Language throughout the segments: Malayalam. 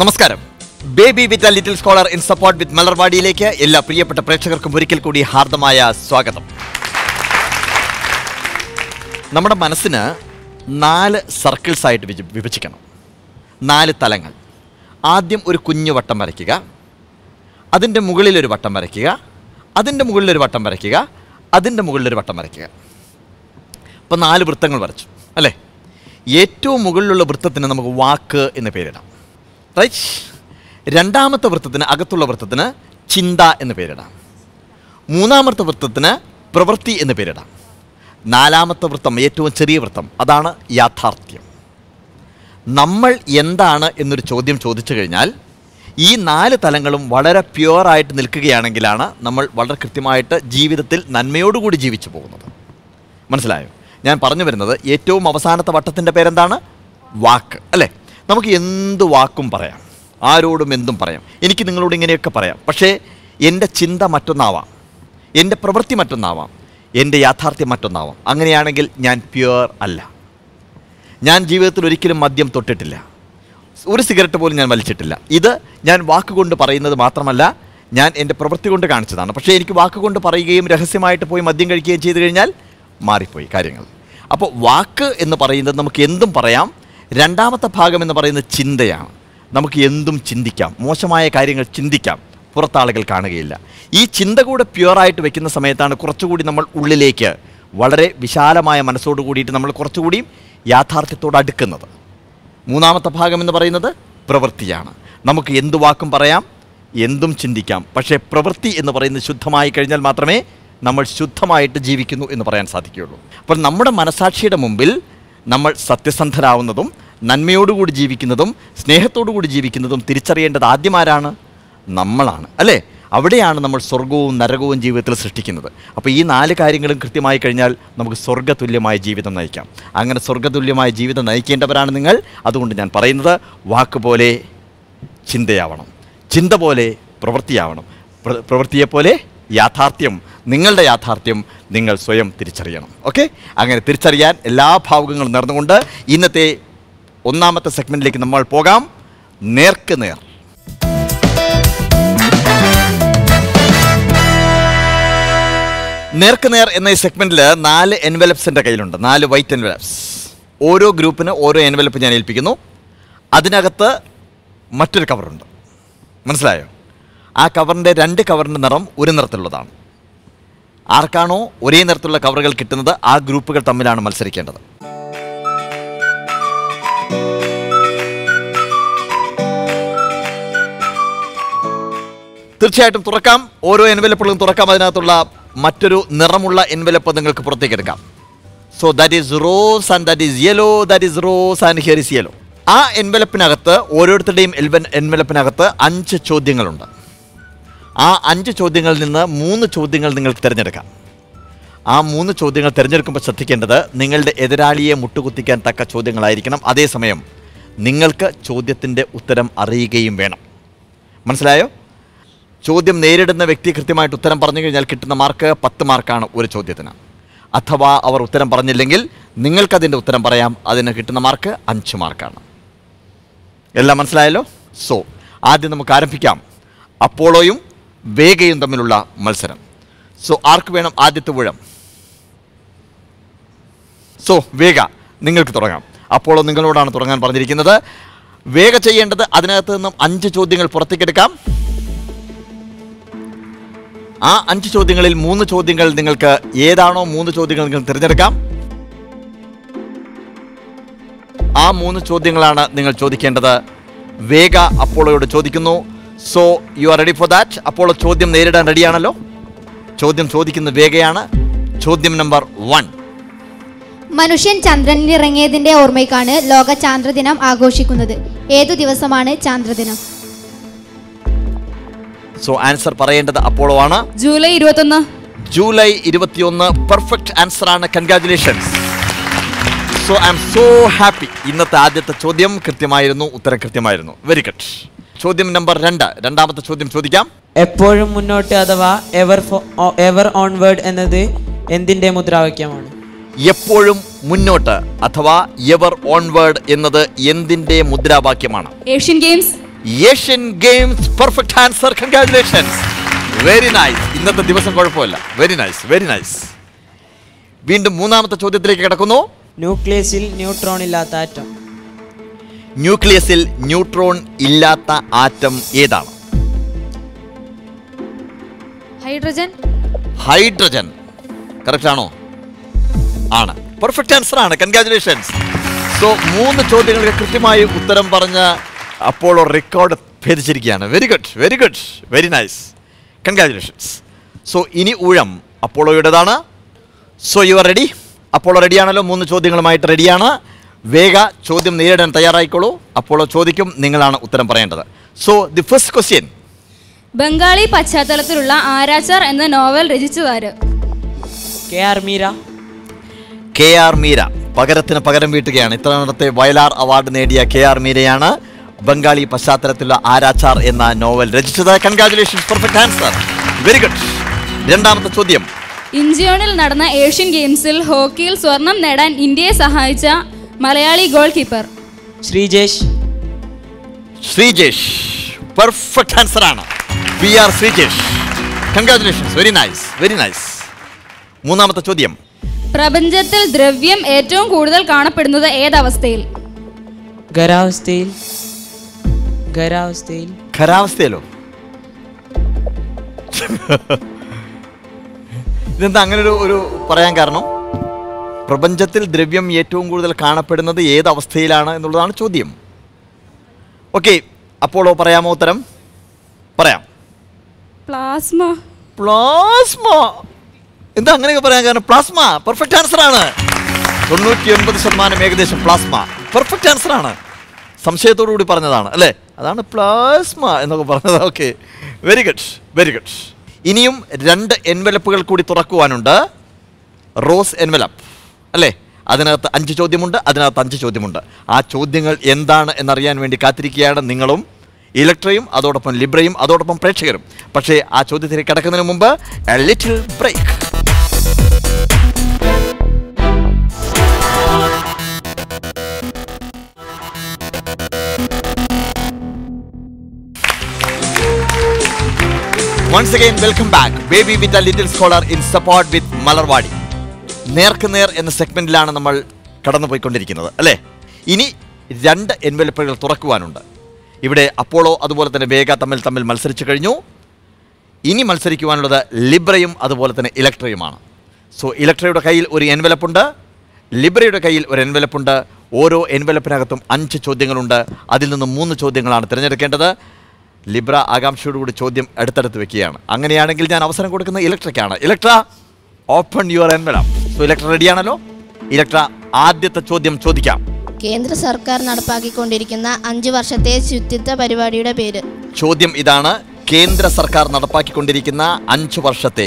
നമസ്കാരം. Baby with a little scholar in support with മലർവാടിയിലേക്ക് എല്ലാ പ്രിയപ്പെട്ട പ്രേക്ഷകർക്കും ഒരിക്കൽ കൂടി ഹാർദമായ സ്വാഗതം. നമ്മുടെ മനസ്സിന് 4 സർക്കിൾസ് ആയിട്ട് വിഭജിക്കണം. 4 തലങ്ങൾ. ആദ്യം ഒരു കുഞ്ഞു വട്ടം വരയ്ക്കുക, അതിൻ്റെ മുകളിലൊരു വട്ടം വരയ്ക്കുക, അതിൻ്റെ മുകളിലൊരു വട്ടം വരയ്ക്കുക, അതിൻ്റെ മുകളിലൊരു വട്ടം വരയ്ക്കുക. ഇപ്പം 4 വൃത്തങ്ങൾ വരച്ചു അല്ലേ? ഏറ്റവും മുകളിലുള്ള വൃത്തത്തിന് നമുക്ക് വാക്ക് എന്ന് പേരിടാം, റൈറ്റ്? രണ്ടാമത്തെ വൃത്തത്തിന്, അകത്തുള്ള വൃത്തത്തിന് ചിന്ത എന്ന് പേരിടാം. മൂന്നാമത്തെ വൃത്തത്തിന് പ്രവൃത്തി എന്ന് പേരിടാം. 4ാമത്തെ വൃത്തം, ഏറ്റവും ചെറിയ വൃത്തം, അതാണ് യാഥാർത്ഥ്യം. നമ്മൾ എന്താണ് എന്നൊരു ചോദ്യം ചോദിച്ചു കഴിഞ്ഞാൽ ഈ 4 തലങ്ങളും വളരെ പ്യുവറായിട്ട് നിൽക്കുകയാണെങ്കിലാണ് നമ്മൾ വളരെ കൃത്യമായിട്ട് ജീവിതത്തിൽ നന്മയോടുകൂടി ജീവിച്ചു പോകുന്നത്. മനസ്സിലായോ? ഞാൻ പറഞ്ഞു വരുന്നത് ഏറ്റവും അവസാനത്തെ വട്ടത്തിൻ്റെ പേരെന്താണ്? വാക്ക് അല്ലേ? നമുക്ക് എന്ത് വാക്കും പറയാം, ആരോടും എന്തും പറയാം. എനിക്ക് നിങ്ങളോട് ഇങ്ങനെയൊക്കെ പറയാം. പക്ഷേ എൻ്റെ ചിന്ത മറ്റൊന്നാവാം, എൻ്റെ പ്രവൃത്തി മറ്റൊന്നാവാം, എൻ്റെ യാഥാർത്ഥ്യം മറ്റൊന്നാവാം. അങ്ങനെയാണെങ്കിൽ ഞാൻ പ്യുവർ അല്ല. ഞാൻ ജീവിതത്തിൽ ഒരിക്കലും മദ്യം തൊട്ടിട്ടില്ല, ഒരു സിഗരറ്റ് പോലും ഞാൻ വലിച്ചിട്ടില്ല. ഇത് ഞാൻ വാക്കുകൊണ്ട് പറയുന്നത് മാത്രമല്ല, ഞാൻ എൻ്റെ പ്രവൃത്തി കൊണ്ട് കാണിച്ചതാണ്. പക്ഷേ എനിക്ക് വാക്കുകൊണ്ട് പറയുകയും രഹസ്യമായിട്ട് പോയി മദ്യം കഴിക്കുകയും ചെയ്തു കഴിഞ്ഞാൽ മാറിപ്പോയി കാര്യങ്ങൾ. അപ്പോൾ വാക്ക് എന്ന് പറയുന്നത് നമുക്ക് എന്തും പറയാം. രണ്ടാമത്തെ ഭാഗം എന്ന് പറയുന്നത് ചിന്തയാണ്. നമുക്ക് എന്തും ചിന്തിക്കാം, മോശമായ കാര്യങ്ങൾ ചിന്തിക്കാം, പുറത്താളുകൾ കാണുകയില്ല. ഈ ചിന്ത കൂടെ പ്യുവറായിട്ട് വെക്കുന്ന സമയത്താണ് കുറച്ചുകൂടി നമ്മൾ ഉള്ളിലേക്ക് വളരെ വിശാലമായ മനസ്സോട് കൂടിയിട്ട് നമ്മൾ കുറച്ചുകൂടി യാഥാർത്ഥ്യത്തോട് അടുക്കുന്നത്. മൂന്നാമത്തെ ഭാഗം എന്ന് പറയുന്നത് പ്രവൃത്തിയാണ്. നമുക്ക് എന്തു വാക്കും പറയാം, എന്തും ചിന്തിക്കാം. പക്ഷേ പ്രവൃത്തി എന്ന് പറയുന്നത് ശുദ്ധമായി കഴിഞ്ഞാൽ മാത്രമേ നമ്മൾ ശുദ്ധമായിട്ട് ജീവിക്കുന്നു എന്ന് പറയാൻ സാധിക്കുകയുള്ളൂ. അപ്പോൾ നമ്മുടെ മനസാക്ഷിയുടെ മുമ്പിൽ നമ്മൾ സത്യസന്ധരാവുന്നതും നന്മയോടുകൂടി ജീവിക്കുന്നതും സ്നേഹത്തോടുകൂടി ജീവിക്കുന്നതും തിരിച്ചറിയേണ്ടത് ആദ്യമാരാണ്? നമ്മളാണ് അല്ലേ? അവിടെയാണ് നമ്മൾ സ്വർഗവും നരകവും ജീവിതത്തിൽ സൃഷ്ടിക്കുന്നത്. അപ്പോൾ ഈ 4 കാര്യങ്ങളും കൃത്യമായി കഴിഞ്ഞാൽ നമുക്ക് സ്വർഗ്ഗതുല്യമായ ജീവിതം നയിക്കാം. അങ്ങനെ സ്വർഗ്ഗതുല്യമായ ജീവിതം നയിക്കേണ്ടവരാണ് നിങ്ങൾ. അതുകൊണ്ട് ഞാൻ പറയുന്നത് വാക്ക് പോലെ ചിന്തയാവണം, ചിന്ത പോലെ പ്രവൃത്തിയാവണം, പ്രവൃത്തിയെപ്പോലെ യാഥാർത്ഥ്യം. നിങ്ങളുടെ യാഥാർത്ഥ്യം നിങ്ങൾ സ്വയം തിരിച്ചറിയണം. ഓക്കെ? അങ്ങനെ തിരിച്ചറിയാൻ എല്ലാ ഭാവുകങ്ങളും നേർന്നുകൊണ്ട് ഇന്നത്തെ 1ാമത്തെ സെഗ്മെൻറ്റിലേക്ക് നമ്മൾ പോകാം. നേർക്ക് നേർ. നേർക്ക് നേർ എന്ന ഈ സെഗ്മെൻറ്റിൽ 4 എൻവലപ്സ് എൻ്റെ കയ്യിലുണ്ട്, 4 വൈറ്റ് എൻവലപ്സ്. ഓരോ ഗ്രൂപ്പിന് ഓരോ എൻവലപ്പ് ഞാൻ ഏൽപ്പിക്കുന്നു. അതിനകത്ത് മറ്റൊരു കവറുണ്ട്. മനസ്സിലായോ? ആ കവറിൻ്റെ 2 കവറിൻ്റെ നിറം ഒരു നിറത്തിലുള്ളതാണ്. ആർക്കാണോ ഒരേ നിറത്തിലുള്ള കവറുകൾ കിട്ടുന്നത് ആ ഗ്രൂപ്പുകൾ തമ്മിലാണ് മത്സരിക്കേണ്ടത്. തീർച്ചയായിട്ടും തുറക്കാം. ഓരോ എൻവലപ്പുകളും തുറക്കാം. അതിനകത്തുള്ള മറ്റൊരു നിറമുള്ള എൻവലപ്പ് നിങ്ങൾക്ക് പുറത്തേക്ക് എടുക്കാം. So that is rose and that is yellow, that is rose and here is yellow. ആ എൻവലപ്പിനകത്ത്, ഓരോരുത്തരുടെയും എൻവലപ്പിനകത്ത് 5 ചോദ്യങ്ങളുണ്ട്. ആ 5 ചോദ്യങ്ങളിൽ നിന്ന് 3 ചോദ്യങ്ങൾ നിങ്ങൾക്ക് തിരഞ്ഞെടുക്കാം. ആ 3 ചോദ്യങ്ങൾ തിരഞ്ഞെടുക്കുമ്പോൾ ശ്രദ്ധിക്കേണ്ടത് നിങ്ങളുടെ എതിരാളിയെ മുട്ടുകുത്തിക്കാൻ തക്ക ചോദ്യങ്ങളായിരിക്കണം. അതേസമയം നിങ്ങൾക്ക് ചോദ്യത്തിൻ്റെ ഉത്തരം അറിയുകയും വേണം. മനസ്സിലായോ? ചോദ്യം നേരിടുന്ന വ്യക്തി കൃത്യമായിട്ട് ഉത്തരം പറഞ്ഞു കഴിഞ്ഞാൽ കിട്ടുന്ന മാർക്ക് 10 മാർക്കാണ് ഒരു ചോദ്യത്തിന്. അഥവാ അവർ ഉത്തരം പറഞ്ഞില്ലെങ്കിൽ നിങ്ങൾക്കതിൻ്റെ ഉത്തരം പറയാം, അതിന് കിട്ടുന്ന മാർക്ക് 5 മാർക്കാണ്. എല്ലാം മനസ്സിലായല്ലോ? സോ ആദ്യം നമുക്ക് ആരംഭിക്കാം. അപ്പോളോയും വേഗയും തമ്മിലുള്ള മത്സരം. സോ ആർക്ക് വേണം ആദ്യത്തെ ഊഴം? സോ വേഗ, നിങ്ങൾക്ക് തുടങ്ങാം. അപ്പോളോ നിങ്ങളോടാണ് തുടങ്ങാൻ പറഞ്ഞിരിക്കുന്നത്. വേഗ ചെയ്യേണ്ടത് അതിനകത്ത് നിന്നും 5 ചോദ്യങ്ങൾ പുറത്തേക്കെടുക്കാം. ആ 5 ചോദ്യങ്ങളിൽ 3 ചോദ്യങ്ങൾ നിങ്ങൾക്ക് ഏതാണോ 3 ചോദ്യങ്ങൾ നിങ്ങൾക്ക് തിരഞ്ഞെടുക്കാം. ആ 3 ചോദ്യങ്ങളാണ് നിങ്ങൾ ചോദിക്കേണ്ടത്. വേഗ അപ്പോളോയോട് ചോദിക്കുന്നു. So you are ready for that? Apollo ചോദ്യം നേരിടാൻ റെഡിയാണല്ലോ? ചോദ്യം ചോദിക്കുന്ന വേഗയാണ്. ചോദ്യം നമ്പർ 1. മനുഷ്യൻ ചന്ദ്രനിൽ ഇറങ്ങിയതിന്റെ ഓർമ്മയ്ക്കാണ് ലോക ചാന്ദ്രദിനം ആഘോഷിക്കുന്നത്. ഏതു ദിവസമാണ് ചാന്ദ്രദിനം? സോ ആൻസർ പറയേണ്ടത് അപ്പോളോ ആണ്. ജൂലൈ 21. ജൂലൈ 21 പെർഫെക്റ്റ് ആൻസർ ആണ്. Congratulations. So I am so happy. ഇന്നത്തെ ആദ്യത്തെ ചോദ്യം കൃത്യമായിരുന്നു, ഉത്തരം കൃത്യമായിരുന്നു. Very good. ചോദ്യം നമ്പർ 2, രണ്ടാമത്തെ ചോദ്യം ചോദിക്കാം. എപ്പോഴും മുന്നോട്ട് അഥവാ എവർ ഓൺവേർഡ് എന്നത് എന്തിന്റെ മുദ്രാവാക്യമാണ്? എപ്പോഴും മുന്നോട്ട് അഥവാ എവർ ഓൺവേർഡ് എന്നത് എന്തിന്റെ മുദ്രാവാക്യമാണ്? Asian games. Asian games. Perfect answer. Congratulations. Very nice. ഇന്നത്തെ ദിവസം കുഴപ്പമില്ല. Very nice, very nice. വീണ്ടും മൂന്നാമത്തെ ചോദ്യത്തിലേക്ക് കിടക്കുന്നു. ന്യൂക്ലിയസിൽ ന്യൂട്രോൺ ഇല്ലാത്ത ആറ്റം. ന്യൂക്ലിയസിൽ ന്യൂട്രോൺ ഇല്ലാത്ത ആറ്റം ഏതാണ്? ഹൈഡ്രജൻ. ഹൈഡ്രജൻ. കറക്റ്റ് ആണോ? ആണ്. പെർഫെക്റ്റ് ആൻസർ ആണ്. കൺഗ്രാറ്റുലേഷൻസ്. സോ 3 ചോദ്യങ്ങൾക്ക് കൃത്യമായി ഉത്തരം പറഞ്ഞ അപ്പോളോ റെക്കോർഡ് ഭേദിച്ചിരിക്കുകയാണ്. Very good, very good, very nice. Congratulations. So ഇനി ഊഴം അപ്പോളോയുടേതാണ്. So you are ready? Apollo റെഡിയാണല്ലോ? 3 ചോദ്യങ്ങളുമായിട്ട് റെഡിയാണ്. വേഗ ചോദ്യം നേരിടാൻ തയ്യാറായിക്കോളൂ. അപ്പോളോ ചോദിക്കും, നിങ്ങളാണ് ഉത്തരം പറയേണ്ടത്. So the first question. Bengali പശ്ചാത്തലത്തിലുള്ള ആരാച്ചാർ എന്ന നോവൽ രചിച്ചതാര്? KR മീര. KR മീര. പകരത്തിന് പകരം വീട്ടുകയാണ്. ഇത്തവണത്തെ വയലാർ അവാർഡ് നേടിയ KR മീരയാണ് ബംഗാളി പശ്ചാത്തലത്തിലുള്ള ആരാച്ചാർ എന്ന നോവൽ രചിച്ചത്. Congratulations. Perfect answer. Very good. രണ്ടാമത്തെ ചോദ്യം. ഇഞ്ചോണിൽ നടന്ന ഏഷ്യൻ ഗെയിംസിൽ ഹോക്കിയിൽ സ്വർണം നേടാൻ ഇന്ത്യയെ സഹായിച്ച Malayali goal keeper? Sreejesh. Sreejesh. Perfect answer ആണ്. PR Sreejesh. Congratulations. Very nice, very nice. മൂന്നാമത്തെ ചോദ്യം. പ്രപഞ്ചത്തിൽ ദ്രവ്യം ഏറ്റവും കൂടുതൽ കാണപ്പെടുന്നത് ഏതവസ്ഥയിൽ? ഖരാവസ്ഥയിൽ. ഖരാവസ്ഥയിൽ. ഖരാവസ്ഥയിലോ? ഇതെന്താ അങ്ങനെ ഒരു പറയാൻ കാരണം? പ്രപഞ്ചത്തിൽ ദ്രവ്യം ഏറ്റവും കൂടുതൽ കാണപ്പെടുന്നത് ഏത് അവസ്ഥയിലാണ് എന്നുള്ളതാണ് ചോദ്യം. ഓക്കെ, അപ്പോളോ പറയാമോ ഉത്തരം? പറയാം. പ്ലാസ്മ. പ്ലാസ്മ. എന്താ അങ്ങനെയൊക്കെ പറയാൻ കാരണം? പ്ലാസ്മ. പെർഫെക്റ്റ് ആൻസർ ആണ്. 99% ഏകദേശം പ്ലാസ്മ. പെർഫെക്റ്റ് ആൻസർ ആണ്. സംശയത്തോടു കൂടി പറഞ്ഞതാണ് അല്ലേ? അതാണ് പ്ലാസ്മ എന്നൊക്കെ പറഞ്ഞത്. Okay, very good, very good. ഇനിയും 2 എൻവലപ്പുകൾ കൂടി തുറക്കുവാനുണ്ട്. റോസ് എൻവലപ്പ് അല്ലേ? അതിനകത്ത് 5 ചോദ്യമുണ്ട്, അതിനകത്ത് 5 ചോദ്യമുണ്ട്. ആ ചോദ്യങ്ങൾ എന്താണ് എന്നറിയാൻ വേണ്ടി കാത്തിരിക്കുകയാണ് നിങ്ങളും, ഇലക്ട്രയും, അതോടൊപ്പം ലിബ്രയും, അതോടൊപ്പം പ്രേക്ഷകരും. പക്ഷേ ആ ചോദ്യത്തിലേക്ക് കടക്കുന്നതിന് മുമ്പ് a little break. Once again, welcome back. Baby with a little scholar in support with Malarwadi. നേർക്ക് നേർ എന്ന സെഗ്മെന്റിലാണ് നമ്മൾ കടന്നു പോയിക്കൊണ്ടിരിക്കുന്നത് അല്ലേ? ഇനി 2 എൻവലപ്പുകൾ തുറക്കുവാനുണ്ട്. ഇവിടെ അപ്പോളോ അതുപോലെ തന്നെ വേഗ തമ്മിൽ മത്സരിച്ചു കഴിഞ്ഞു. ഇനി മത്സരിക്കുവാനുള്ളത് ലിബ്രയും അതുപോലെ തന്നെ ഇലക്ട്രയുമാണ്. സോ ഇലക്ട്രയുടെ കയ്യിൽ ഒരു എൻവലപ്പുണ്ട്, ലിബ്രയുടെ കയ്യിൽ ഒരു എൻവലപ്പുണ്ട്. ഓരോ എൻവലപ്പിനകത്തും 5 ചോദ്യങ്ങളുണ്ട്. അതിൽ നിന്ന് 3 ചോദ്യങ്ങളാണ് തിരഞ്ഞെടുക്കേണ്ടത്. ലിബ്ര ആകാംക്ഷയോടുകൂടി ചോദ്യം അടുത്തടുത്ത് വെക്കുകയാണ്. അങ്ങനെയാണെങ്കിൽ ഞാൻ അവസരം കൊടുക്കുന്നത് ഇലക്ട്രയ്ക്കാണ്. Electra, open your envelope. So Electra റെഡിയാണല്ലോ? ഇലക്ട്ര, ആദ്യത്തെ ചോദ്യം ചോദിക്കാം. കേന്ദ്ര സർക്കാർ നടപ്പാക്കിക്കൊണ്ടിരിക്കുന്ന 5 വർഷത്തെ ശുചിത്വ പരിപാടിയുടെ പേര്? ചോദ്യം ഇതാണ്. കേന്ദ്ര സർക്കാർ നടപ്പാക്കിക്കൊണ്ടിരിക്കുന്ന 5 വർഷത്തെ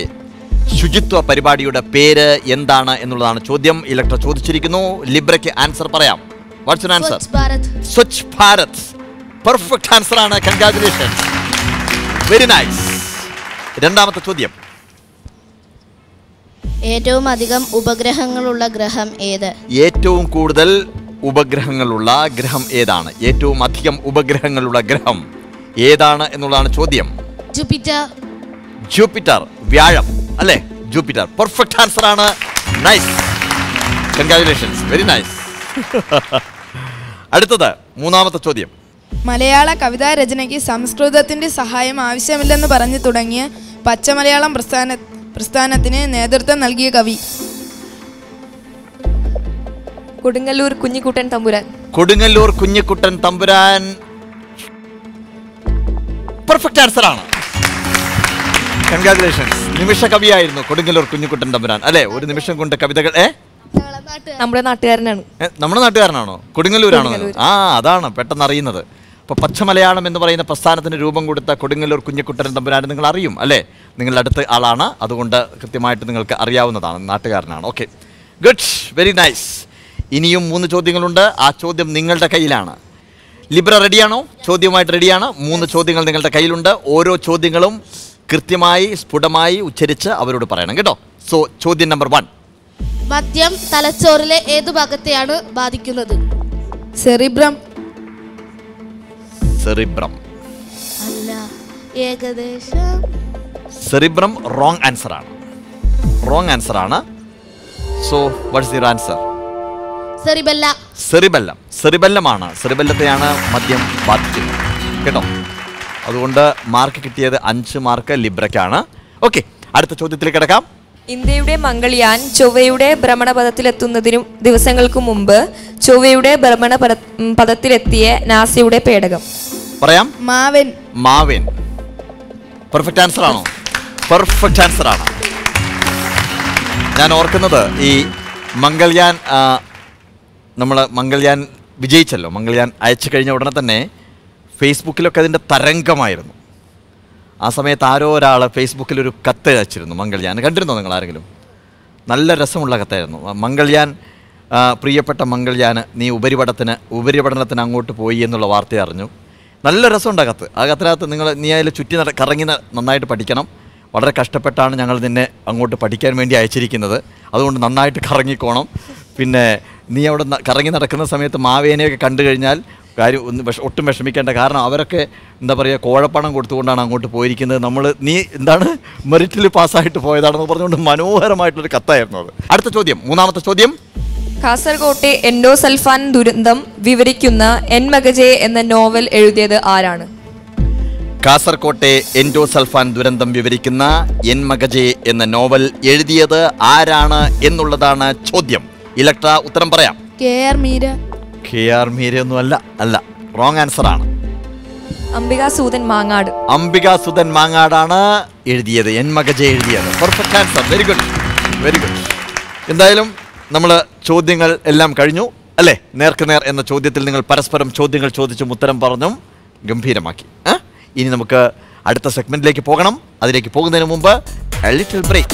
ശുചിത്വ പരിപാടിയുടെ പേര് എന്താണ് എന്നുള്ളതാണ് ചോദ്യം. ഇലക്ട്ര ചോദിച്ചിരിക്കുന്നു. ലിബ്രയ്ക്ക് ആൻസർ പറയാം. Watts your answer? Swachh Bharat. Perfect answer ആണ്. കൺഗ്രാറ്റുലേഷൻസ്. Very nice. രണ്ടാമത്തെ ചോദ്യം. ഏറ്റവും അധികം ഉപഗ്രഹങ്ങളുള്ള ഗ്രഹം ഏത്? ഏറ്റവും കൂടുതൽ ഉപഗ്രഹങ്ങളുള്ള ഗ്രഹം ഏതാണ്? ഏറ്റവും അധികം ഉപഗ്രഹങ്ങളുള്ള ഗ്രഹം ഏതാണ് എന്നുള്ളതാണ് ചോദ്യം. ജൂപ്പിറ്റർ. ജൂപ്പിറ്റർ. വ്യാഴം അല്ലേ? ജൂപ്പിറ്റർ. പെർഫെക്റ്റ് ആൻസർ ആണ്. നൈസ്. കൺഗ്രാറ്റുലേഷൻസ്. Very nice. അടുത്തത് മൂന്നാമത്തെ ചോദ്യം. മലയാള കവിതാ രചനയ്ക്ക് സംസ്കൃതത്തിന്റെ സഹായം ആവശ്യമില്ലെന്ന് പറഞ്ഞു തുടങ്ങിയ പച്ചമലയാളം പ്രസ്ഥാനത്തിന് നേതൃത്വം നൽകിയ കവി? കൊടുങ്ങല്ലൂർ കുഞ്ഞിക്കുട്ടൻ തമ്പുരാൻ. കൊടുങ്ങല്ലൂർ കുഞ്ഞിക്കുട്ടൻ തമ്പുരാൻ. പെർഫെക്റ്റ് ആൻസർ ആണ്. കൺഗ്രാറ്റുലേഷൻസ്. നിമിഷ കവിയായിരുന്നു കൊടുങ്ങല്ലൂർ കുഞ്ഞിക്കുട്ടൻ തമ്പുരാൻ അല്ലേ? ഒരു നിമിഷം കൊണ്ട് കവിതകൾ. നമ്മുടെ നാട്ടുകാരനാണ്. നമ്മുടെ നാട്ടുകാരനാണോ? കൊടുങ്ങല്ലൂരാണോ? ആ, അതാണ് പെട്ടെന്ന് അറിയുന്നത്. അപ്പോൾ പച്ചമലയാളം എന്ന് പറയുന്ന പ്രസ്ഥാനത്തിന് രൂപം കൊടുത്ത കൊടുങ്ങല്ലൂർ കുഞ്ഞിക്കുട്ടൻ തമ്പുരാൻ നിങ്ങൾ അറിയും അല്ലേ? നിങ്ങളുടെ അടുത്ത ആളാണ്, അതുകൊണ്ട് കൃത്യമായിട്ട് നിങ്ങൾക്ക് അറിയാവുന്നതാണ്, നാട്ടുകാരനാണ്. Okay, good, very nice. ഇനിയും 3 ചോദ്യങ്ങളുണ്ട്. ആ ചോദ്യം നിങ്ങളുടെ കയ്യിലാണ്. ലിബ്ര റെഡിയാണോ? ചോദ്യവുമായിട്ട് റെഡിയാണ്. 3 ചോദ്യങ്ങൾ നിങ്ങളുടെ കയ്യിലുണ്ട്. ഓരോ ചോദ്യങ്ങളും കൃത്യമായി സ്ഫുടമായി ഉച്ചരിച്ച് അവരോട് പറയണം കേട്ടോ. സോ ചോദ്യം നമ്പർ 1. മദ്യം തലച്ചോറിലെ ഏതു ഭാഗത്തെയാണ് ബാധിക്കുന്നത്? സെറിബ്രം. സെറിബ്രം. ഏകദേശം സെറിബ്രം റോങ് ആൻസർ ആണ്. റോങ് ആൻസർ ആണ്. So what's your answer? Cerebella. Cerebellum. സെറിബെല്ലമാണ്. സെറിബെല്ലത്തെയാണ് മദ്യം ബാധിക്കുന്നത് കേട്ടോ. അതുകൊണ്ട് മാർക്ക് കിട്ടിയത് 5 മാർക്ക് ലിബ്രയ്ക്കാണ്. ഓക്കെ, അടുത്ത ചോദ്യത്തിലേക്ക് കിടക്കാം. ഇന്ത്യയുടെ മംഗൾയാൻ ചൊവ്വയുടെ ഭ്രമണപഥത്തിലെത്തുന്നതിനും ദിവസങ്ങൾക്ക് മുമ്പ് ചൊവ്വയുടെ ഭ്രമണപഥത്തിലെത്തിയ നാസയുടെ പേടകം പറയാം. മാവൻ. മാവേൻ. പെർഫെക്റ്റ് ആൻസർ ആണോ? പെർഫെക്റ്റ് ആൻസർ ആണ്. ഞാൻ ഓർക്കുന്നത് ഈ മംഗൾയാൻ നമ്മൾ മംഗൾയാൻ വിജയിച്ചല്ലോ. മംഗൾയാൻ അയച്ചു കഴിഞ്ഞ ഉടനെ തന്നെ ഫേസ്ബുക്കിലൊക്കെ അതിൻ്റെ തരംഗമായിരുന്നു. ആ സമയത്ത് ആരോ ഒരാൾ ഫേസ്ബുക്കിലൊരു കത്ത് അയച്ചിരുന്നു മംഗൾയാൻ. കണ്ടിരുന്നോ നിങ്ങൾ ആരെങ്കിലും? നല്ല രസമുള്ള കത്തായിരുന്നു. മംഗൾയാൻ, പ്രിയപ്പെട്ട മംഗൾയാൻ, നീ ഉപരിപഠനത്തിന് അങ്ങോട്ട് പോയി എന്നുള്ള വാർത്ത അറിഞ്ഞു. നല്ല രസമുണ്ട് ആ കത്ത്. ആ കത്തിനകത്ത് നീ അതിൽ ചുറ്റി കറങ്ങി നന്നായിട്ട് പഠിക്കണം. വളരെ കഷ്ടപ്പെട്ടാണ് ഞങ്ങൾ നിന്നെ അങ്ങോട്ട് പഠിക്കാൻ വേണ്ടി അയച്ചിരിക്കുന്നത്. അതുകൊണ്ട് നന്നായിട്ട് കറങ്ങിക്കോണം. പിന്നെ നീ അവിടെ കറങ്ങി നടക്കുന്ന സമയത്ത് മാവേനെയൊക്കെ കണ്ടു കഴിഞ്ഞാൽ കാര്യം ഒട്ടും വിഷമിക്കേണ്ട. കാരണം അവരൊക്കെ എന്താ പറയുക, കോഴപ്പണം കൊടുത്തുകൊണ്ടാണ് അങ്ങോട്ട് പോയിരിക്കുന്നത്. നീ എന്താണ് മെറിറ്റിൽ പാസ്സായിട്ട് പോയതാണെന്ന് പറഞ്ഞുകൊണ്ട് മനോഹരമായിട്ടുള്ളൊരു കത്തായിരുന്നു അത്. അടുത്ത ചോദ്യം, 3ാമത്തെ ചോദ്യം. കാസർകോട്ടെ എൻഡോസൾഫാൻ ദുരന്തം വിവരിക്കുന്ന എൻ മഗജെ എന്ന നോവൽ എഴുതിയത് ആരാണ്? കാസർകോട്ടെ എൻഡോസൾഫാൻ ദുരന്തം വിവരിക്കുന്ന എൻ മഗജെ എന്ന നോവൽ എഴുതിയത് ആരാണ് എന്നുള്ളതാണ് ചോദ്യം. ഇലക്ട്ര ഉത്തരം പറയാം. KR മീര. KR മീരയൊന്നും അല്ല. റോങ് ആൻസർ ആണ്. അംബികാസൂതൻ മാങ്ങാട്. അംബികാസുധൻ മാങ്ങാടാണ് എഴുതിയത്, എൻ മഗജെ എഴുതിയത്. Perfect answer. Very good, very good. എന്തായാലും നമ്മൾ ചോദ്യങ്ങൾ എല്ലാം കഴിഞ്ഞു അല്ലേ? നേർക്കുനേർ എന്ന ചോദ്യത്തിൽ നിങ്ങൾ പരസ്പരം ചോദ്യങ്ങൾ ചോദിച്ചും ഉത്തരം പറഞ്ഞും ഗംഭീരമാക്കി. ഇനി നമുക്ക് അടുത്ത സെഗ്മെന്റിലേക്ക് പോകണം. അതിലേക്ക് പോകുന്നതിന് മുമ്പ് a little break.